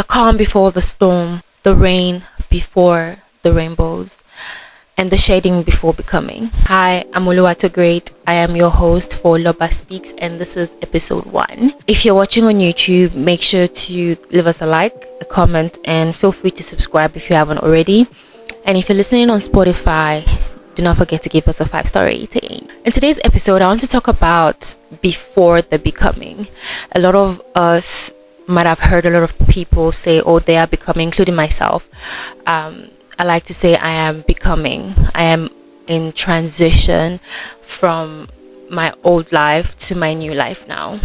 the calm before the storm, the rain before the rainbows, and the shading before becoming. Hi, I'm Oluwatobiloba. I am your host for Loba Speaks, and this is episode 1. If you're watching on YouTube, make sure to leave us a like, a comment, and feel free to subscribe if you haven't already. And if you're listening on Spotify, do not forget to give us a 5-star rating. In today's episode, I want to talk about before the becoming. A lot of us might have heard a lot of people say, oh, they are becoming, including myself. I like to say I am becoming. I am in transition from my old life to my new life now.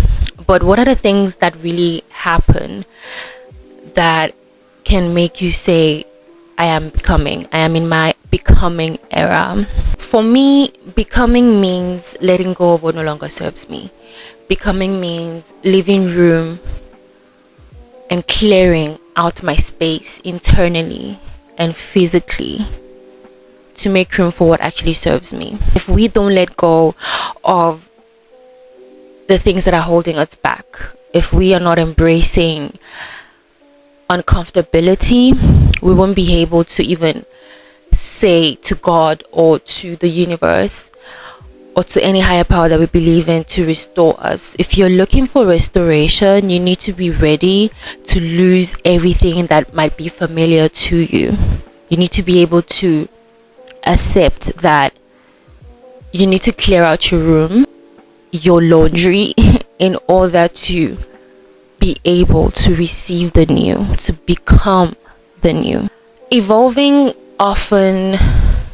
But what are the things that really happen that can make you say, I am becoming? I am in my becoming era. For me, becoming means letting go of what no longer serves me. Becoming means leaving room and clearing out my space internally and physically to make room for what actually serves me. If we don't let go of the things that are holding us back, if we are not embracing uncomfortability, we won't be able to even say to God or to the universe or to any higher power that we believe in to restore us. If you're looking for restoration, you need to be ready to lose everything that might be familiar to you. You need to be able to accept that you need to clear out your room, your laundry, in order to be able to receive the new, to become the new. Evolving often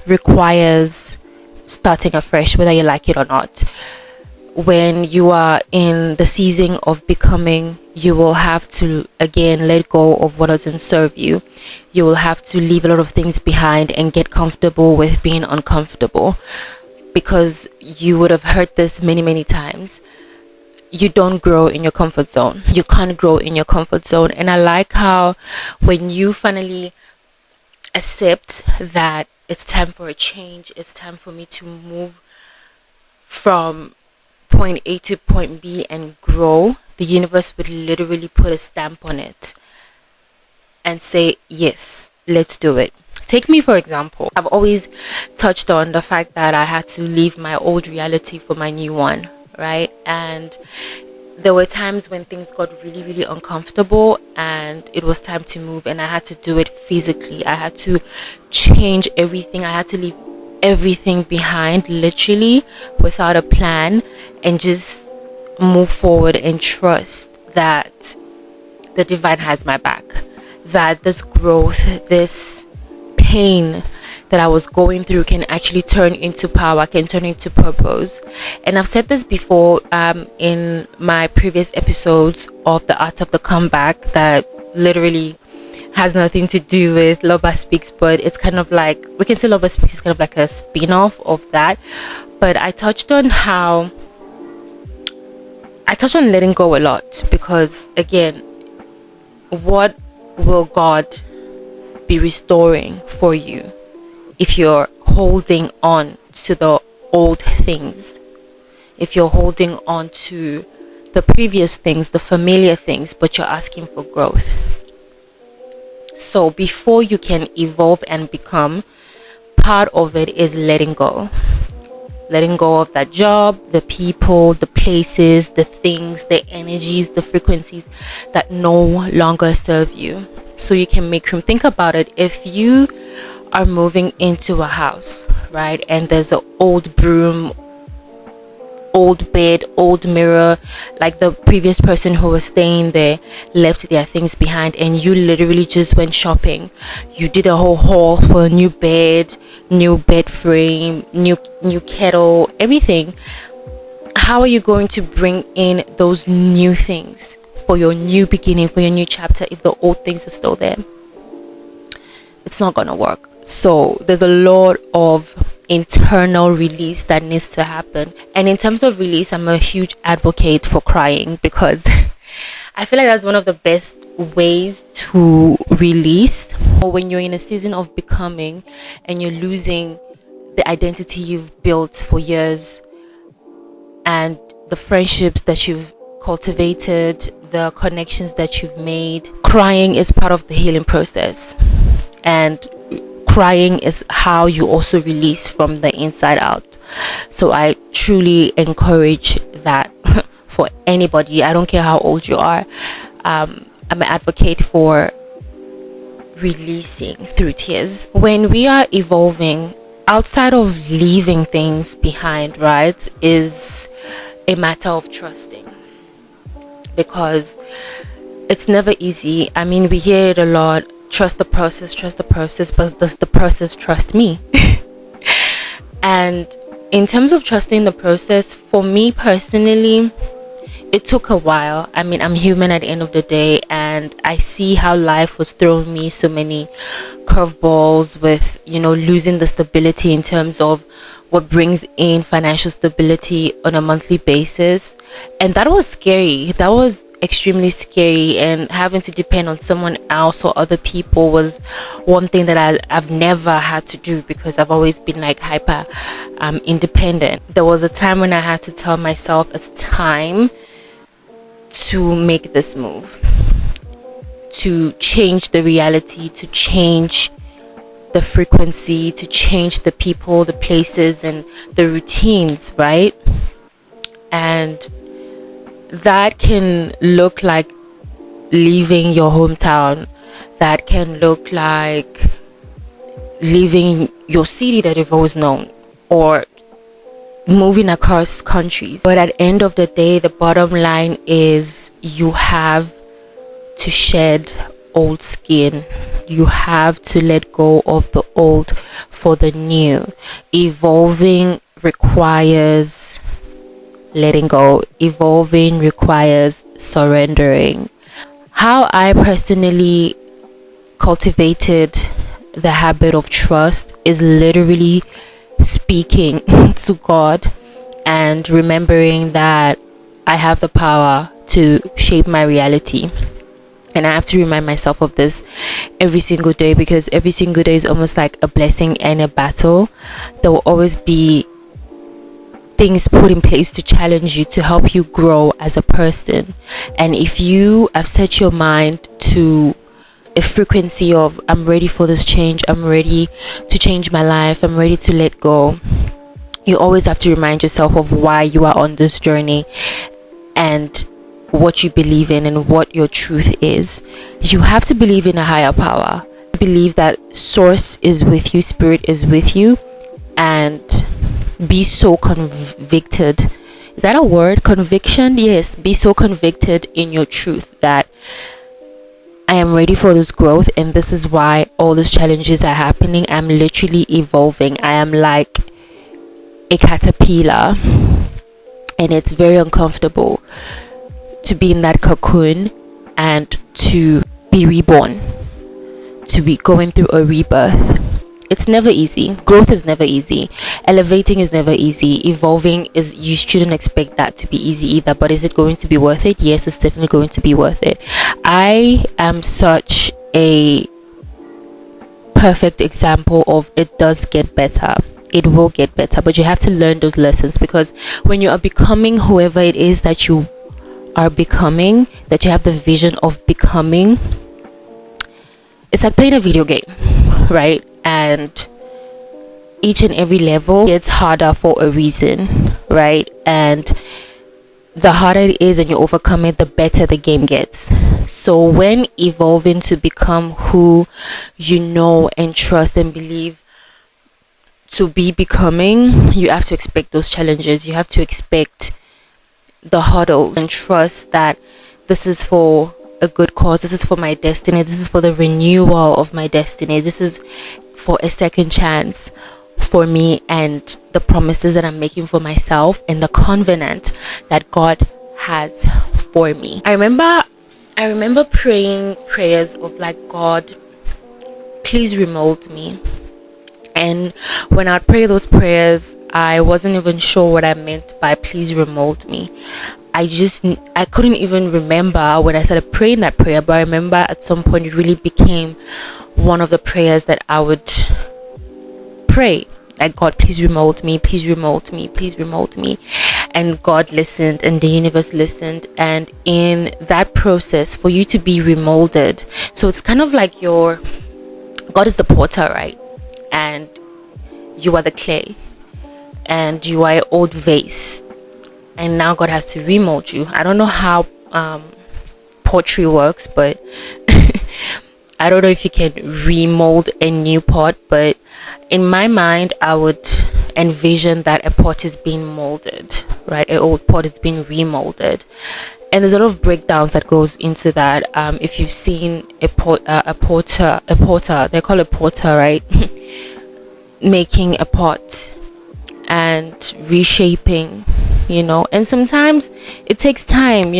requires starting afresh, whether you like it or not. When you are in the season of becoming, you will have to again let go of what doesn't serve you. You will have to leave a lot of things behind and get comfortable with being uncomfortable, because you would have heard this many times. You don't grow in your comfort zone. You can't grow in your comfort zone. And I like how when you finally accept that it's time for a change, it's time for me to move from point A to point B and grow, the universe would literally put a stamp on it and say, yes, let's do it. Take me for example. I've always touched on the fact that I had to leave my old reality for my new one, right? And there were times when things got really uncomfortable and it was time to move, and I had to do it physically. I had to change everything. I had to leave everything behind, literally, without a plan, and just move forward and trust that the divine has my back, that this growth, this pain that I was going through can actually turn into power, can turn into purpose. And I've said this before in my previous episodes of the Art of the Comeback, that literally has nothing to do with Loba Speaks, but it's kind of like, we can say Loba Speaks is kind of like a spin-off of that. But I touched on letting go a lot, because again, what will God be restoring for you if you're holding on to the old things, if you're holding on to the previous things, the familiar things, but you're asking for growth? So before you can evolve and become, part of it is letting go of that job, the people, the places, the things, the energies, the frequencies that no longer serve you, so you can make room. Think about it. If you are moving into a house, right, and there's an old broom, old bed, old mirror, like the previous person who was staying there left their things behind, and you literally just went shopping. You did a whole haul for a new bed, new bed frame, new kettle, everything. How are you going to bring in those new things for your new beginning, for your new chapter, if the old things are still there? It's not gonna work. So there's a lot of internal release that needs to happen. And in terms of release, I'm a huge advocate for crying, because I feel like that's one of the best ways to release. Or when you're in a season of becoming and you're losing the identity you've built for years and the friendships that you've cultivated, the connections that you've made. Crying is part of the healing process, and crying is how you also release from the inside out. So I truly encourage that for anybody. I don't care how old you are. I'm an advocate for releasing through tears. When we are evolving, outside of leaving things behind, right, is a matter of trusting, because it's never easy. I mean, we hear it a lot: trust the process, but does the process trust me? And in terms of trusting the process, for me personally, it took a while. I mean, I'm human at the end of the day, and I see how life was throwing me so many curveballs with, losing the stability in terms of what brings in financial stability on a monthly basis. And that was scary. That was extremely scary, and having to depend on someone else or other people was one thing that I've never had to do, because I've always been like hyper independent. There was a time when I had to tell myself it's time to make this move, to change the reality, to change the frequency, to change the people, the places, and the routines, right? And that can look like leaving your hometown. That can look like leaving your city that you've always known, or moving across countries. But at the end of the day, the bottom line is you have to shed old skin. You have to let go of the old for the new. Evolving requires letting go. Evolving requires surrendering. How I personally cultivated the habit of trust is literally speaking to God and remembering that I have the power to shape my reality. And I have to remind myself of this every single day, because every single day is almost like a blessing and a battle. There will always be things put in place to challenge you, to help you grow as a person. And if you have set your mind to a frequency of I'm ready for this change, I'm ready to change my life, I'm ready to let go, you always have to remind yourself of why you are on this journey and what you believe in and what your truth is. You have to believe in a higher power, believe that source is with you, spirit is with you, and be so convicted. Is that a word? Conviction? Yes. Be so convicted in your truth that I am ready for this growth, and this is why all these challenges are happening. I'm literally evolving. I am like a caterpillar, and it's very uncomfortable to be in that cocoon and to be reborn, to be going through a rebirth. It's never easy. Growth is never easy. Elevating is never easy. Evolving is, you shouldn't expect that to be easy either. But is it going to be worth it? Yes, it's definitely going to be worth it. I am such a perfect example of it does get better. It will get better, but you have to learn those lessons, because when you are becoming whoever it is that you are becoming, that you have the vision of becoming, it's like playing a video game, right? And each and every level gets harder for a reason, right? And the harder it is and you overcome it, the better the game gets. So when evolving to become who you know and trust and believe to be becoming, you have to expect those challenges. You have to expect the hurdles and trust that this is for a good cause. This is for my destiny. This is for the renewal of my destiny. This is for a second chance for me, and the promises that I'm making for myself, and the covenant that God has for me. I remember praying prayers of like, God, please remold me. And when I'd pray those prayers, I wasn't even sure what I meant by please remold me. I couldn't even remember when I started praying that prayer, but I remember at some point it really became one of the prayers that I would pray. like, God, please remold me, please remold me, please remold me. And God listened, and the universe listened. And in that process, for you to be remolded, so it's kind of like God is the potter, right? And you are the clay, and you are an old vase, and now God has to remold you. I don't know how pottery works, but I don't know if you can remold a new pot, but in my mind, I would envision that a pot is being molded, right? An old pot is being remolded, and there's a lot of breakdowns that goes into that. If you've seen a porter, they call it porter, right? Making a pot and reshaping, and sometimes it takes time,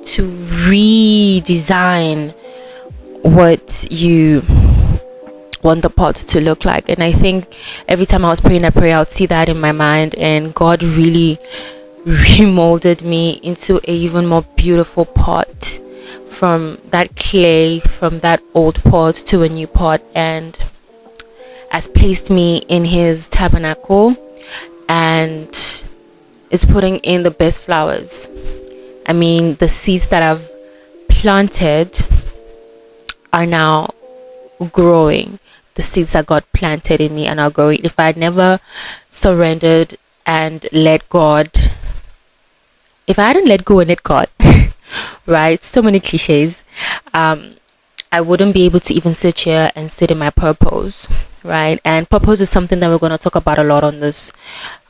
to redesign what you want the pot to look like. And I think every time I was praying that prayer, I would see that in my mind, and God really remolded me into a even more beautiful pot, from that clay, from that old pot to a new pot, and has placed me in his tabernacle and is putting in the best flowers. I mean, the seeds that I've planted are now growing. The seeds that God planted in me are now growing. If I had never surrendered and let God, if I hadn't let go and let God, right? So many cliches. I wouldn't be able to even sit here and sit in my purpose, right? And purpose is something that we're going to talk about a lot on this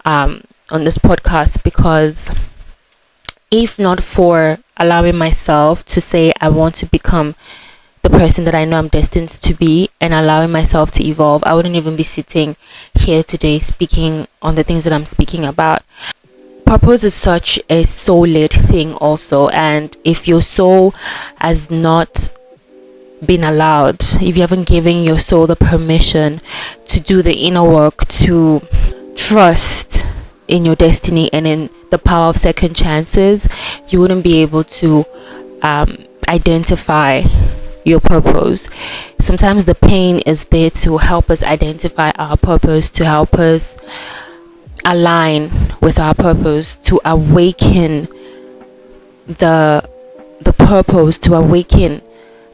podcast, because if not for allowing myself to say I want to become the person that I know I'm destined to be, and allowing myself to evolve, I wouldn't even be sitting here today speaking on the things that I'm speaking about. Purpose is such a soul-led thing also, and if your soul has not been allowed, if you haven't given your soul the permission to do the inner work, to trust in your destiny and in the power of second chances, you wouldn't be able to identify your purpose. Sometimes the pain is there to help us identify our purpose, to help us align with our purpose, to awaken the purpose, to awaken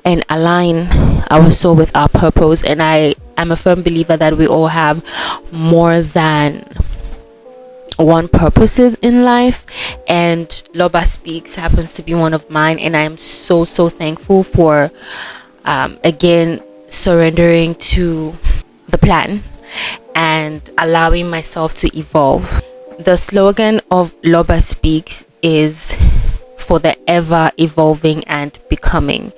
and align our soul with our purpose. And I am a firm believer that we all have more than one purposes in life, and Loba Speaks happens to be one of mine, and I am so thankful for again surrendering to the plan and allowing myself to evolve. The slogan of Loba Speaks is for the ever evolving and becoming,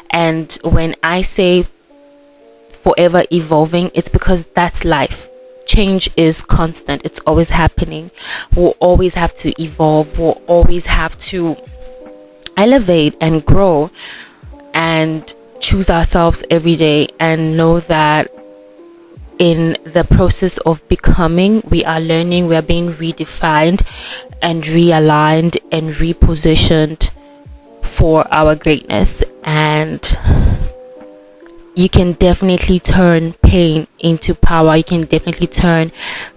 and when I say forever evolving, it's because that's life. Change is constant. It's always happening. We'll always have to evolve. We'll always have to elevate and grow and choose ourselves every day, and know that in the process of becoming, we are learning, we are being redefined and realigned and repositioned for our greatness. And you can definitely turn pain into power. You can definitely turn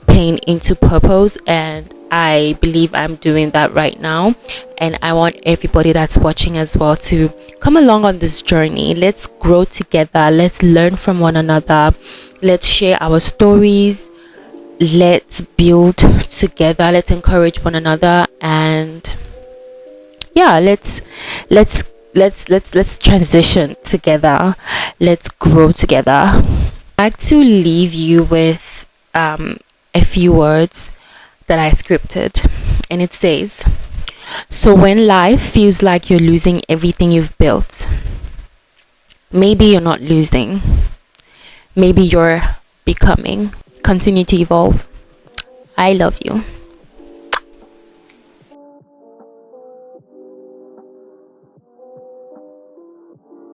pain into purpose, and I believe I'm doing that right now. And I want everybody that's watching as well to come along on this journey. Let's grow together. Let's learn from one another. Let's share our stories. Let's build together. Let's encourage one another, and yeah, let's transition together. Let's grow together. I'd like to leave you with a few words that I scripted, and it says, so when life feels like you're losing everything you've built, maybe you're not losing, maybe you're becoming. Continue to evolve. I love you.